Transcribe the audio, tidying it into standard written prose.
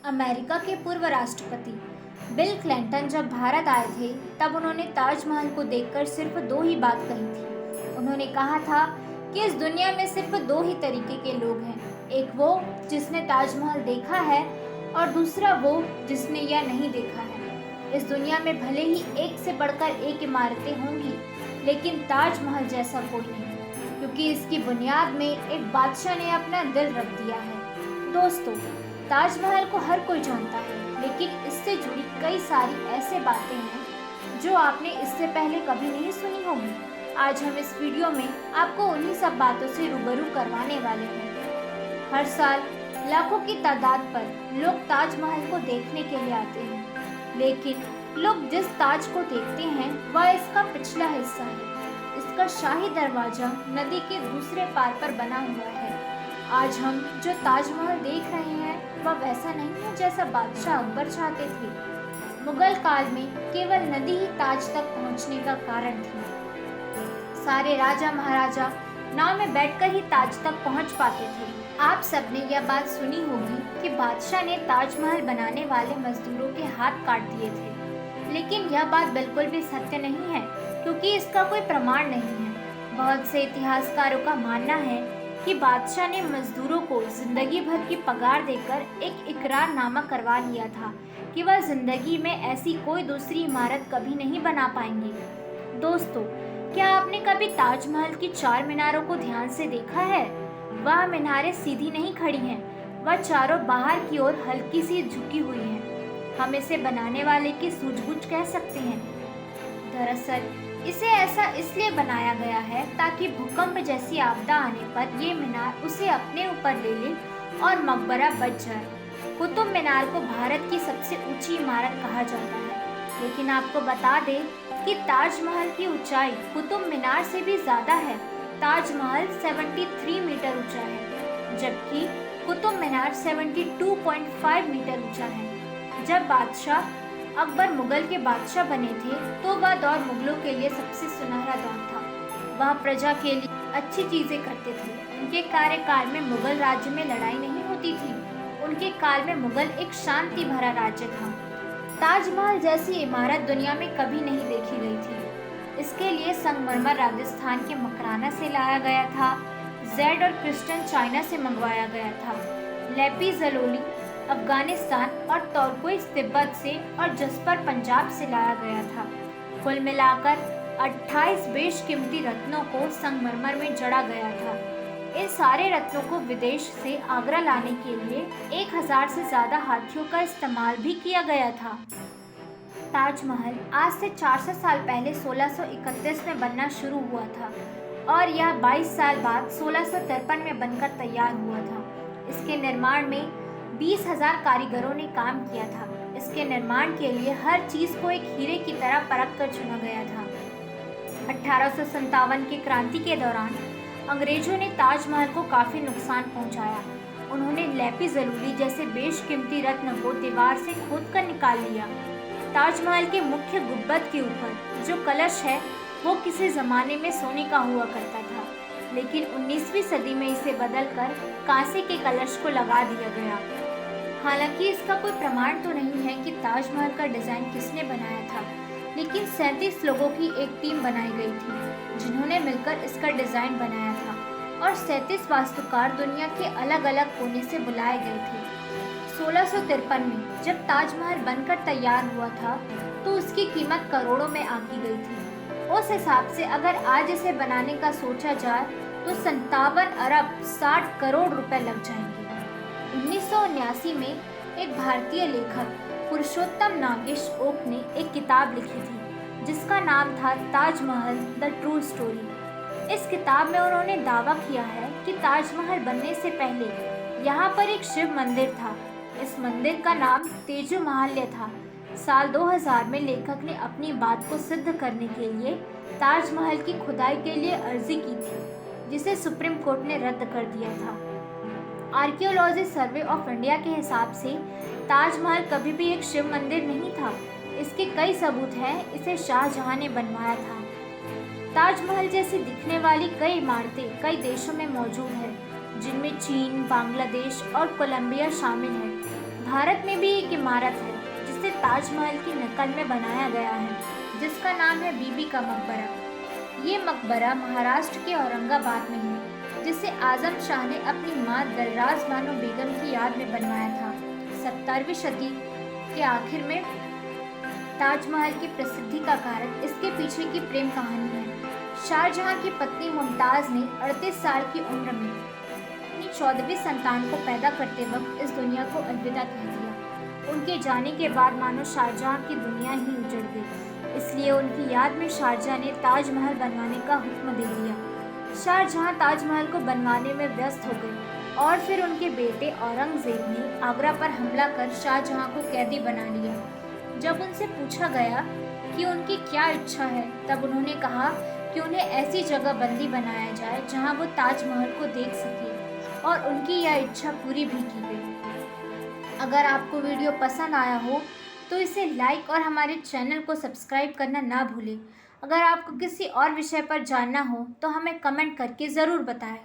America के पूर्व राष्ट्रपति बिल क्लिंटन जब भारत आए थे तब उन्होंने ताजमहल को देखकर सिर्फ दो ही बात कही थी। उन्होंने कहा था कि इस दुनिया में सिर्फ दो ही तरीके के लोग हैं, एक वो जिसने ताजमहल देखा है और दूसरा वो जिसने यह नहीं देखा है। इस दुनिया में भले ही एक से बढ़कर एक इमारतें होंगी, लेकिन ताजमहल जैसा कोई नहीं, क्योंकि इसकी बुनियाद में एक बादशाह ने अपना दिल रख दिया है। दोस्तों, ताजमहल को हर कोई जानता है, लेकिन इससे जुड़ी कई सारी ऐसे बातें हैं जो आपने इससे पहले कभी नहीं सुनी होंगी। आज हम इस वीडियो में आपको उन्हीं सब बातों से रूबरू करवाने वाले हैं। हर साल लाखों की तादाद पर लोग ताजमहल को देखने के लिए आते हैं, लेकिन लोग जिस ताज को देखते हैं वह इसका पिछला हिस्सा है। इसका शाही दरवाजा नदी के दूसरे पार पर बना हुआ है। आज हम जो ताजमहल देख रहे हैं वह वैसा नहीं है जैसा बादशाह अकबर चाहते थे। मुगल काल में केवल नदी ही ताज तक पहुंचने का कारण थी। सारे राजा महाराजा नाव में बैठकर ही ताज तक पहुंच पाते थे। आप सबने यह बात सुनी होगी कि बादशाह ने ताजमहल बनाने वाले मजदूरों के हाथ काट दिए थे, लेकिन यह बात बिल्कुल भी सत्य नहीं है, क्योंकि इसका कोई प्रमाण नहीं है। बहुत से इतिहासकारों का मानना है कि बादशाह ने मजदूरों को जिंदगी भर की पगार देकर एक इकरारनामा करवा लिया था कि वह जिंदगी में ऐसी कोई दूसरी इमारत कभी नहीं बना पाएंगे। दोस्तों, क्या आपने कभी ताजमहल की 4 मीनारों को ध्यान से देखा है? वह मीनारें सीधी नहीं खड़ी हैं, वह चारों बाहर की ओर हल्की सी झुकी हुई हैं। हम इसे बनाने वाले की सूझबूझ कह सकते हैं। दरअसल इसे ऐसा इसलिए बनाया गया है ताकि भूकंप जैसी आपदा आने पर ये मीनार उसे अपने ऊपर ले ले और मकबरा बच जाए। कुतुब मीनार को भारत की सबसे ऊंची इमारत कहा जाता है, लेकिन आपको बता दें कि ताजमहल की ऊंचाई कुतुब मीनार से भी ज्यादा है। ताजमहल 73 मीटर ऊंचा है, जबकि कुतुब मीनार 72.5 मीटर ऊंचा है। जब बादशाह अकबर मुगल के बादशाह बने थे तो वह दौर मुगलों के लिए सबसे सुनहरा दौर था। वह प्रजा के लिए अच्छी चीजें करते थे। उनके कार्यकाल में मुगल राज्य में लड़ाई नहीं होती थी। उनके काल में मुगल एक शांति भरा राज्य था। ताजमहल जैसी इमारत दुनिया में कभी नहीं देखी गई थी। इसके लिए संगमरमर राजस्थान के मकराना से लाया गया था, जेड और क्रिस्टन चाइना से मंगवाया गया था, लेपीज लाजुली अफगानिस्तान और तुर्कोइस तिब्बत से और जस्पर पंजाब से लाया गया था। कुल मिलाकर 28 बेशकीमती रत्नों को संगमरमर में जड़ा गया था। इन सारे रत्नों को विदेश से आगरा लाने के लिए 1000 से ज्यादा हाथियों का इस्तेमाल भी किया गया था। ताजमहल आज से 400 साल पहले 1631 में बनना शुरू हुआ था और यह 22 साल बाद 1653 में बनकर तैयार हुआ था। इसके निर्माण में 20,000 कारीगरों ने काम किया था। इसके निर्माण के लिए हर चीज को एक हीरे की तरह परख कर चुना गया था। 1857 की क्रांति के दौरान अंग्रेजों ने ताजमहल को काफी नुकसान पहुंचाया। उन्होंने लेपीज लाजुली जैसे बेशकीमती रत्न को दीवार से खोद कर निकाल लिया। ताजमहल के मुख्य गुंबद के ऊपर जो कलश है वो किसी जमाने में सोने का हुआ करता था, लेकिन 19वीं सदी में इसे बदलकर कांसे के कलश को लगा दिया गया। हालांकि इसका कोई प्रमाण तो नहीं है कि ताजमहल का डिजाइन किसने बनाया था, लेकिन 37 लोगों की एक टीम बनाई गई थी जिन्होंने मिलकर इसका डिजाइन बनाया था और 37 वास्तुकार दुनिया के अलग अलग कोने से बुलाए गए थे। 1653 में जब ताजमहल बनकर तैयार हुआ था तो उसकी कीमत करोड़ों में आंकी गई थी। उस हिसाब से अगर आज इसे बनाने का सोचा जाए तो 57 अरब 60 करोड़ रुपए लग जाएंगे। 1979 में एक भारतीय लेखक पुरुषोत्तम नागेश ओक ने एक किताब लिखी थी जिसका नाम था ताजमहल द ट्रू स्टोरी। इस किताब में उन्होंने दावा किया है कि ताजमहल बनने से पहले यहाँ पर एक शिव मंदिर था। इस मंदिर का नाम तेजो महाल्य था। साल 2000 में लेखक ने अपनी बात को सिद्ध करने के लिए ताजमहल की खुदाई के लिए अर्जी की थी, जिसे सुप्रीम कोर्ट ने रद्द कर दिया था। आर्कियोलॉजी सर्वे ऑफ इंडिया के हिसाब से ताजमहल कभी भी एक शिव मंदिर नहीं था। इसके कई सबूत हैं। इसे शाहजहां ने बनवाया था। ताजमहल जैसी दिखने वाली कई इमारतें कई देशों में मौजूद है, जिनमें चीन, बांग्लादेश और कोलंबिया शामिल है। भारत में भी एक इमारत है जिसे ताजमहल की नकल में बनाया गया है, जिसका नाम है बीबी का मकबरा। ये मकबरा महाराष्ट्र के औरंगाबाद में है, जिसे आजम शाह ने अपनी मां दलराज बानो बेगम की याद में बनवाया था। 17वीं सदी के आखिर में ताजमहल की प्रसिद्धि का कारण इसके पीछे की प्रेम कहानी है। शाहजहां की पत्नी मुमताज ने 38 साल की उम्र में अपनी 14वीं संतान को पैदा करते वक्त इस दुनिया को अलविदा कह दिया। उनके जाने के बाद मानो शाहजहां की दुनिया ही उजड़ गई, इसलिए उनकी याद में शाहजहां ने ताजमहल बनवाने का हुक्म दे दिया। शाहजहां ताजमहल को बनवाने में व्यस्त हो गए और फिर उनके बेटे औरंगजेब ने आगरा पर हमला कर शाहजहां को कैदी बना लिया। जब उनसे पूछा गया कि उनकी क्या इच्छा है, तब उन्होंने कहा कि उन्हें ऐसी जगह बंदी बनाया जाए जहां वो ताजमहल को देख सके, और उनकी यह इच्छा पूरी भी की गई। अगर आपको वीडियो पसंद आया हो तो इसे लाइक और हमारे चैनल को सब्सक्राइब करना ना भूलें। अगर आपको किसी और विषय पर जानना हो तो हमें कमेंट करके ज़रूर बताएं।